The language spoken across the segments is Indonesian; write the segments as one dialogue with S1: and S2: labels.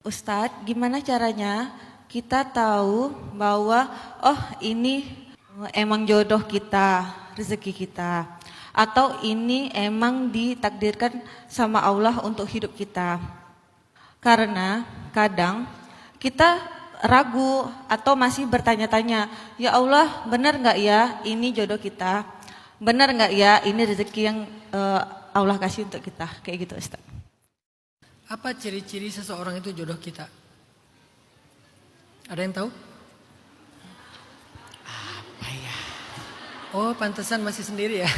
S1: Ustadz, gimana caranya kita tahu bahwa ini emang jodoh kita, rezeki kita, atau ini emang ditakdirkan sama Allah untuk hidup kita? Karena kadang kita ragu atau masih bertanya-tanya, ya Allah, benar nggak ya ini jodoh kita? Benar nggak ya ini rezeki yang Allah kasih untuk kita? Kayak gitu, Ustaz.
S2: Apa ciri-ciri seseorang itu jodoh kita? Ada yang tahu? Apa ya? Oh, pantesan masih sendiri ya.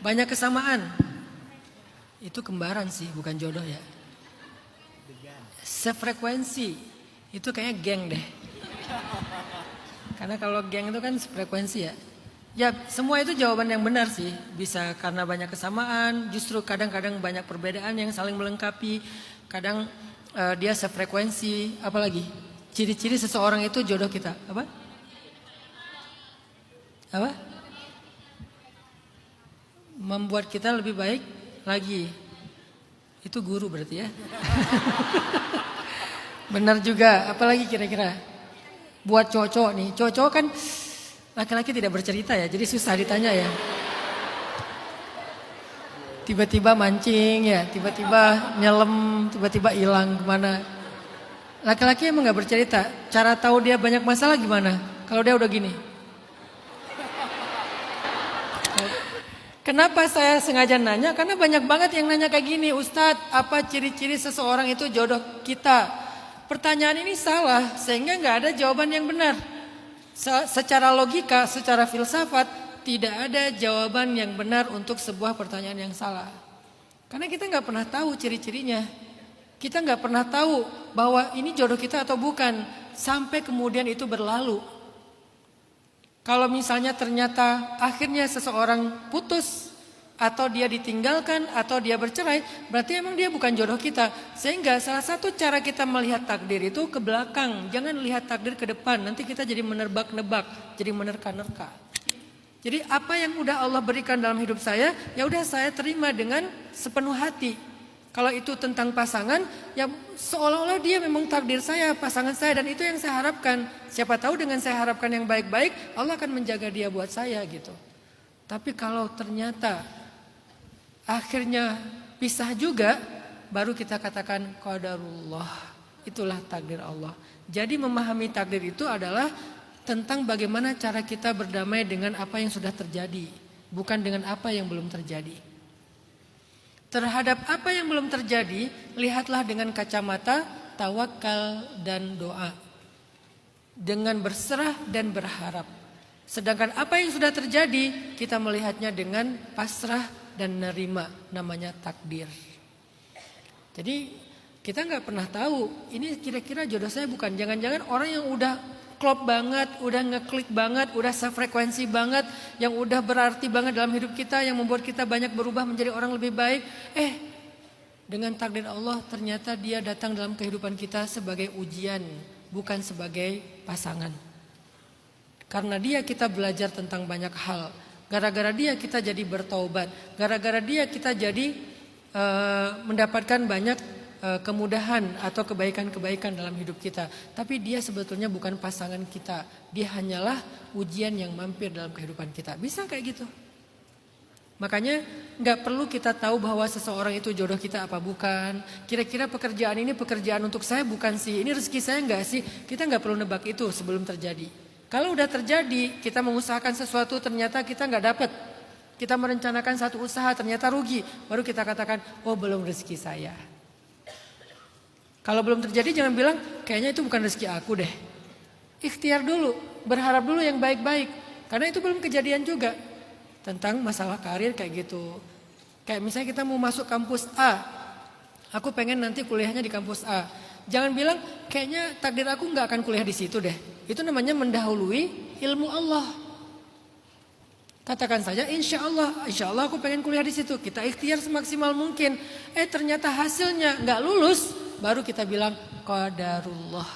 S2: Banyak kesamaan. Itu kembaran sih, bukan jodoh ya. Sefrekuensi. Itu kayaknya geng deh. Karena kalau geng itu kan sefrekuensi ya. Ya, semua itu jawaban yang benar sih. Bisa karena banyak kesamaan, justru kadang-kadang banyak perbedaan yang saling melengkapi. Kadang dia sefrekuensi, apalagi ciri-ciri seseorang itu jodoh kita. Apa? Apa? Membuat kita lebih baik lagi. Itu guru berarti ya. Benar juga, apalagi kira-kira? Buat cowok-cowok nih, cowok-cowok kan laki-laki tidak bercerita ya, jadi susah ditanya ya. Tiba-tiba mancing ya, tiba-tiba nyelam, tiba-tiba hilang kemana. Laki-laki emang gak bercerita, cara tahu dia banyak masalah gimana? Kalau dia udah gini. Kenapa saya sengaja nanya? Karena banyak banget yang nanya kayak gini, Ustadz, apa ciri-ciri seseorang itu jodoh kita? Pertanyaan ini salah, sehingga gak ada jawaban yang benar. Secara logika, secara filsafat, tidak ada jawaban yang benar untuk sebuah pertanyaan yang salah. Karena kita gak pernah tahu ciri-cirinya. Kita gak pernah tahu bahwa ini jodoh kita atau bukan, sampai kemudian itu berlalu. Kalau misalnya ternyata akhirnya seseorang putus, atau dia ditinggalkan, atau dia bercerai, berarti emang dia bukan jodoh kita. Sehingga salah satu cara kita melihat takdir itu ke belakang. Jangan lihat takdir ke depan, nanti kita jadi menebak-nebak, jadi menerka-nerka. Jadi apa yang udah Allah berikan dalam hidup saya, ya udah saya terima dengan sepenuh hati. Kalau itu tentang pasangan, ya seolah-olah dia memang takdir saya, pasangan saya, dan itu yang saya harapkan. Siapa tahu dengan saya harapkan yang baik-baik, Allah akan menjaga dia buat saya gitu. Tapi kalau ternyata akhirnya pisah juga, baru kita katakan qadarullah. Itulah takdir Allah. Jadi memahami takdir itu adalah tentang bagaimana cara kita berdamai dengan apa yang sudah terjadi, bukan dengan apa yang belum terjadi. Terhadap apa yang belum terjadi, lihatlah dengan kacamata tawakal dan doa. Dengan berserah dan berharap. Sedangkan apa yang sudah terjadi, kita melihatnya dengan pasrah dan nerima, namanya takdir. Jadi kita nggak pernah tahu ini kira-kira jodoh saya bukan. Jangan-jangan orang yang udah klop banget, udah ngeklik banget, udah sefrekuensi banget, yang udah berarti banget dalam hidup kita, yang membuat kita banyak berubah menjadi orang lebih baik. Dengan takdir Allah ternyata dia datang dalam kehidupan kita sebagai ujian, bukan sebagai pasangan. Karena dia kita belajar tentang banyak hal. Gara-gara dia kita jadi bertaubat. Gara-gara dia kita jadi mendapatkan banyak kemudahan atau kebaikan-kebaikan dalam hidup kita. Tapi dia sebetulnya bukan pasangan kita. Dia hanyalah ujian yang mampir dalam kehidupan kita. Bisa kayak gitu. Makanya gak perlu kita tahu bahwa seseorang itu jodoh kita apa bukan. Kira-kira pekerjaan ini pekerjaan untuk saya bukan sih. Ini rezeki saya enggak sih. Kita gak perlu nebak itu sebelum terjadi. Kalau udah terjadi, kita mengusahakan sesuatu ternyata kita gak dapat. Kita merencanakan satu usaha ternyata rugi. Baru kita katakan, oh belum rezeki saya. Kalau belum terjadi jangan bilang, kayaknya itu bukan rezeki aku deh. Ikhtiar dulu, berharap dulu yang baik-baik. Karena itu belum kejadian juga. Tentang masalah karir kayak gitu. Kayak misalnya kita mau masuk kampus A. Aku pengen nanti kuliahnya di kampus A. Jangan bilang, kayaknya takdir aku gak akan kuliah di situ deh. Itu namanya mendahului ilmu Allah. Katakan saja insya Allah aku pengen kuliah di situ. Kita ikhtiar semaksimal mungkin. Ternyata hasilnya gak lulus. Baru kita bilang qadarullah.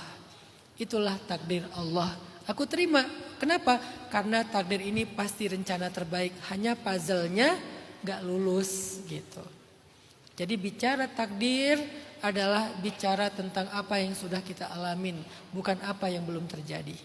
S2: Itulah takdir Allah. Aku terima. Kenapa? Karena takdir ini pasti rencana terbaik. Hanya puzzle-nya gak lulus gitu. Jadi bicara takdir adalah bicara tentang apa yang sudah kita alamin, bukan apa yang belum terjadi.